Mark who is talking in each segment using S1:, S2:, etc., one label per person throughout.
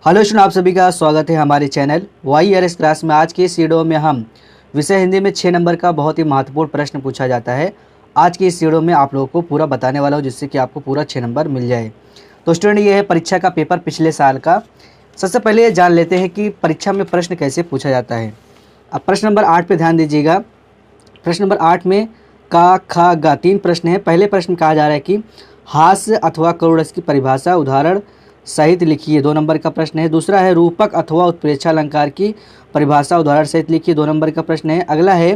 S1: Hello student, आप सभी का स्वागत है हमारे चैनल YRS क्लास में। आज के इस वीडियो में हम विषय हिंदी में 6 नंबर का बहुत ही महत्वपूर्ण प्रश्न पूछा जाता है। आज की इस वीडियो में आप लोगों को पूरा बताने वाला हूँ, जिससे कि आपको पूरा 6 नंबर मिल जाए। तो स्टूडेंट, ये है परीक्षा का पेपर पिछले साल का। सबसे पहले ये जान लेते हैं कि परीक्षा में प्रश्न कैसे पूछा जाता है। अब प्रश्न नंबर 8 पर ध्यान दीजिएगा। प्रश्न नंबर 8 में का, खा, गा 3 प्रश्न है। पहले प्रश्न कहा जा रहा है कि हास्य अथवा करुड़स की परिभाषा उदाहरण सहित लिखिए, 2 नंबर का प्रश्न है। दूसरा है रूपक अथवा उत्प्रेक्षालंकार की परिभाषा उदाहरण सहित लिखिए, 2 नंबर का प्रश्न है। अगला है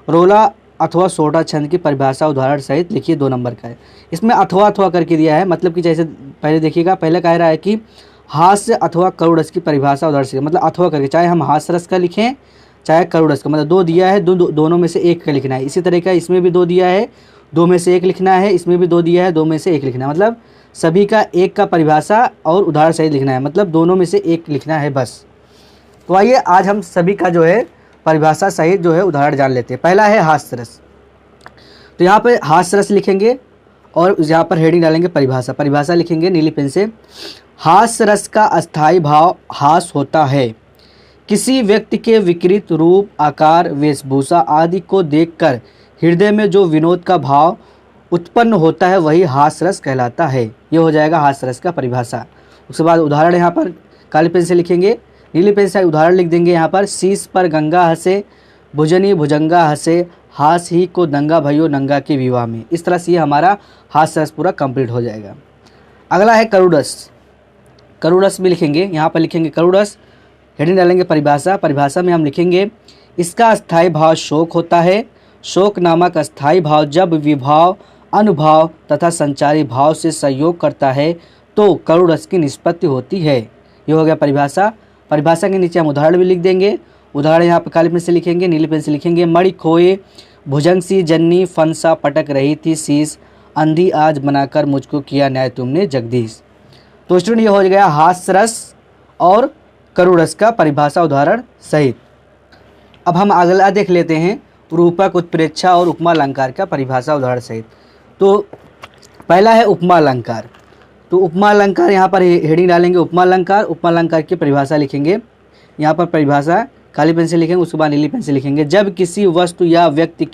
S1: रोला अथवा सोटा छंद की परिभाषा उदाहरण सहित लिखिए, 2 नंबर का है। इसमें अथवा अथवा करके दिया है, मतलब कि जैसे पहले देखिएगा, पहले कह रहा है कि हास्य अथवा करुड़स की परिभाषा उदाहरण से, मतलब अथवा करके, चाहे हम हास्य रस का लिखें चाहे करुड़स का, मतलब 2 दिया है, दोनों में से एक का लिखना है। इसी तरह का इसमें भी 2 दिया है, 2 में से एक लिखना है। इसमें भी 2 दिया है, 2 में से एक लिखना है। मतलब सभी का एक का परिभाषा और उदाहरण सहित लिखना है, मतलब दोनों में से एक लिखना है बस। तो आइए आज हम सभी का जो है परिभाषा सहित जो है उदाहरण जान लेते हैं। पहला है हास्यरस। तो यहाँ पर हास्यरस लिखेंगे और यहाँ पर हेडिंग डालेंगे परिभाषा। परिभाषा लिखेंगे नीली पेन से। हास्यरस का अस्थायी भाव हास होता है। किसी व्यक्ति के विकृत रूप, आकार, वेशभूषा आदि को देखकर हृदय में जो विनोद का भाव उत्पन्न होता है वही हास्यरस कहलाता है। ये हो जाएगा हास्यरस का परिभाषा। उसके बाद उदाहरण यहाँ पर काली पेन से लिखेंगे, नीली पेन से उदाहरण लिख देंगे। यहाँ पर शीश पर गंगा हंसे, भुजनी भुजंगा हंसे, हास ही को दंगा भयो नंगा के विवाह में। इस तरह से ये हमारा हास्यरस पूरा कंप्लीट हो जाएगा। अगला है करुड़स। करुड़स भी लिखेंगे, यहाँ पर लिखेंगे करुड़स, हेडिंग डालेंगे परिभाषा। परिभाषा में हम लिखेंगे इसका अस्थायी भाव शोक होता है। शोक नामक अस्थायी भाव जब विभाव, अनुभाव तथा संचारी भाव से सहयोग करता है तो करुड़स की निष्पत्ति होती है। ये हो गया परिभाषा। परिभाषा के नीचे हम उदाहरण भी लिख देंगे। उदाहरण यहाँ पर काली पेन से लिखेंगे, नीली पेन से लिखेंगे। मणि खोए भुजंग सी जन्नी, फनसा पटक रही थी शीश, अंधी आज बनाकर मुझको किया न्याय तुमने जगदीश। तो स्टूडेंट, ये हो गया हास्यरस और करुड़स का परिभाषा उदाहरण सहित। अब हम अगला देख लेते हैं रूपक, उत्प्रेक्षा और उपमा अलंकार का परिभाषा उदाहरण सहित। तो पहला है उपमा अलंकार। तो उपमा अलंकार यहाँ पर हेडिंग डालेंगे उपमा अलंकार। उपमा अलंकार की परिभाषा लिखेंगे, यहाँ पर परिभाषा काली पेन से लिखेंगे, उसके बाद नीली पेन से लिखेंगे। जब किसी वस्तु या व्यक्ति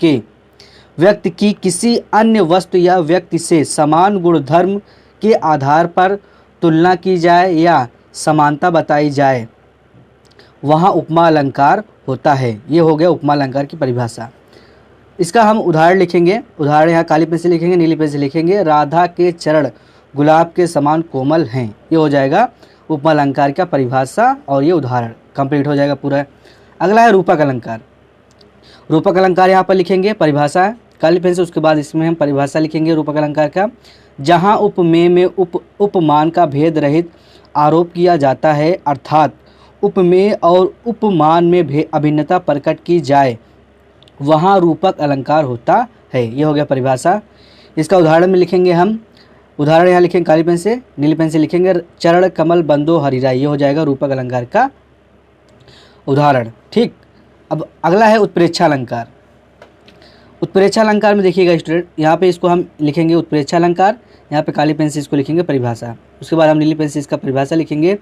S1: की किसी अन्य वस्तु या व्यक्ति से समान गुणधर्म के आधार पर तुलना की जाए या समानता बताई जाए वहाँ उपमा अलंकार होता है। ये हो गया उपमा अलंकार की परिभाषा। इसका हम उदाहरण लिखेंगे। उदाहरण यहाँ काली पेन से लिखेंगे, नीली पेन से लिखेंगे। राधा के चरण गुलाब के समान कोमल हैं। ये हो जाएगा उपमा अलंकार का परिभाषा और ये उदाहरण कंप्लीट हो जाएगा पूरा। अगला है रूपक अलंकार। रूपक अलंकार यहाँ पर लिखेंगे परिभाषा काली पेन से, उसके बाद इसमें हम परिभाषा लिखेंगे रूपक अलंकार का। जहाँ उपमेय में उपमान का भेद रहित आरोप किया जाता है, अर्थात उपमेय और उपमान में अभिन्नता प्रकट की जाए, वहाँ रूपक अलंकार होता है। ये हो गया परिभाषा। इसका उदाहरण में लिखेंगे हम। उदाहरण यहाँ लिखेंगे काली पेन से, नीली पेन से लिखेंगे। चरण कमल बंदो हरिराय। ये हो जाएगा रूपक अलंकार का उदाहरण। ठीक। अब अगला है उत्प्रेक्षा अलंकार। उत्प्रेक्षा अलंकार में देखिएगा स्टूडेंट, यहाँ पे इसको हम लिखेंगे उत्प्रेक्षा अलंकार, यहाँ पे काली पेन से इसको लिखेंगे परिभाषा। उसके बाद हम नीली पेन से इसका परिभाषा लिखेंगे।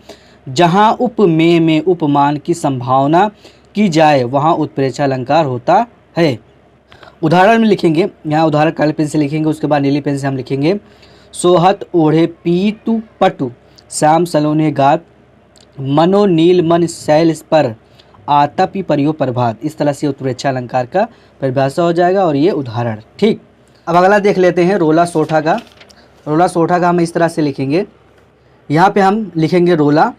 S1: जहाँ उपमेय में उपमान की संभावना की जाए वहाँ उत्प्रेक्षा अलंकार होता है। उदाहरण में लिखेंगे, यहाँ उदाहरण काली पेन से लिखेंगे, उसके बाद नीली पेन से हम लिखेंगे। सोहत ओढ़े पीतु पटु, श्याम सलोने गात, मनो नील मन शैल पर, आतपी परियो प्रभात। इस तरह से उत्प्रेक्षा अलंकार का परिभाषा हो जाएगा और ये उदाहरण। ठीक। अब अगला देख लेते हैं रोला सोठा का। रोला सोठा का हम इस तरह से लिखेंगे। यहाँ पे हम लिखेंगे रोला,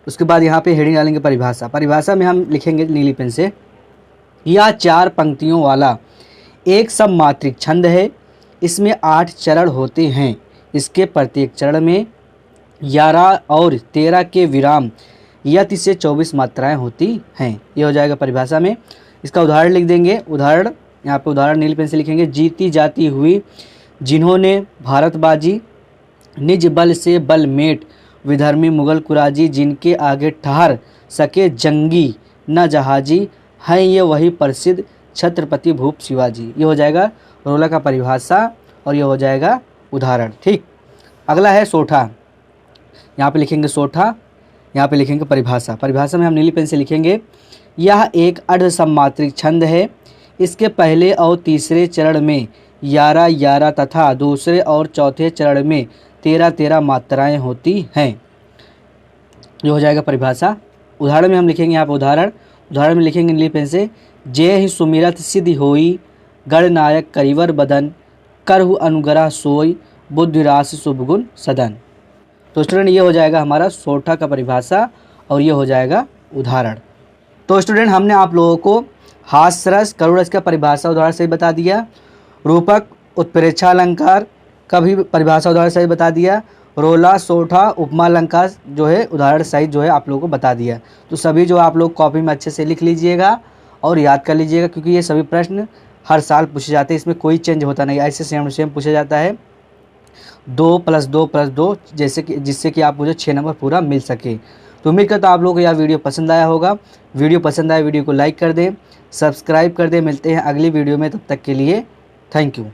S1: उसके बाद यहाँ पे हेडिंग डालेंगे परिभाषा। परिभाषा में हम लिखेंगे नीली पेन से। यह 4 पंक्तियों वाला एक सममात्रिक छंद है। इसमें 8 चरण होते हैं। इसके प्रत्येक चरण में 11 और 13 के विराम यति से 24 मात्राएं होती हैं। ये हो जाएगा परिभाषा में। इसका उदाहरण लिख देंगे। उदाहरण यहाँ पे उदाहरण नीली पेन से लिखेंगे। जीती जाती हुई जिन्होंने भारत बाजी, निज बल से बल मेट विधर्मी मुगल कुराजी, जिनके आगे ठहर सके जंगी न जहाजी, हैं ये वही प्रसिद्ध छत्रपति भूप शिवाजी। ये हो जाएगा रोला का परिभाषा और ये हो जाएगा उदाहरण। ठीक। अगला है सोठा। यहाँ पे लिखेंगे सोठा। यहाँ पे लिखेंगे परिभाषा। परिभाषा में हम नीली पेन से लिखेंगे, यह एक अर्धसम्मात्रिक छंद है। इसके पहले और तीसरे चरण में 11-11 तथा दूसरे और चौथे चरण में 13-13 मात्राएं होती हैं। जो हो जाएगा परिभाषा। उदाहरण में हम लिखेंगे यहाँ पर उदाहरण में लिखेंगे नीली पेन से, जय ही सुमिरत सिद्धि होई, गणनायक करिवर बदन, करहु अनुग्रह सोई, बुद्धि राशि शुभ गुण सदन। तो स्टूडेंट ये हो जाएगा हमारा सोठा का परिभाषा और ये हो जाएगा उदाहरण। तो स्टूडेंट हमने आप लोगों को हास्य रस, करुण रस का परिभाषा उदाहरण सही बता दिया, रूपक उत्प्रेक्षा अलंकार का भी परिभाषा उदाहरण सही बता दिया, रोला सोठा उपमा अलंकार जो है उदाहरण सहित जो है आप लोगों को बता दिया। तो सभी जो आप लोग कॉपी में अच्छे से लिख लीजिएगा और याद कर लीजिएगा, क्योंकि ये सभी प्रश्न हर साल पूछे जाते हैं, इसमें कोई चेंज होता नहीं, ऐसे सेम टू सेम पूछा जाता है 2+2+2 जैसे कि, जिससे कि आपको जो 6 नंबर पूरा मिल सके। तो उम्मीद करता हूँ आप लोगों को यह वीडियो पसंद आया होगा। वीडियो पसंद आया वीडियो को लाइक कर दें, सब्सक्राइब कर दें। मिलते हैं अगली वीडियो में, तब तक के लिए थैंक यू।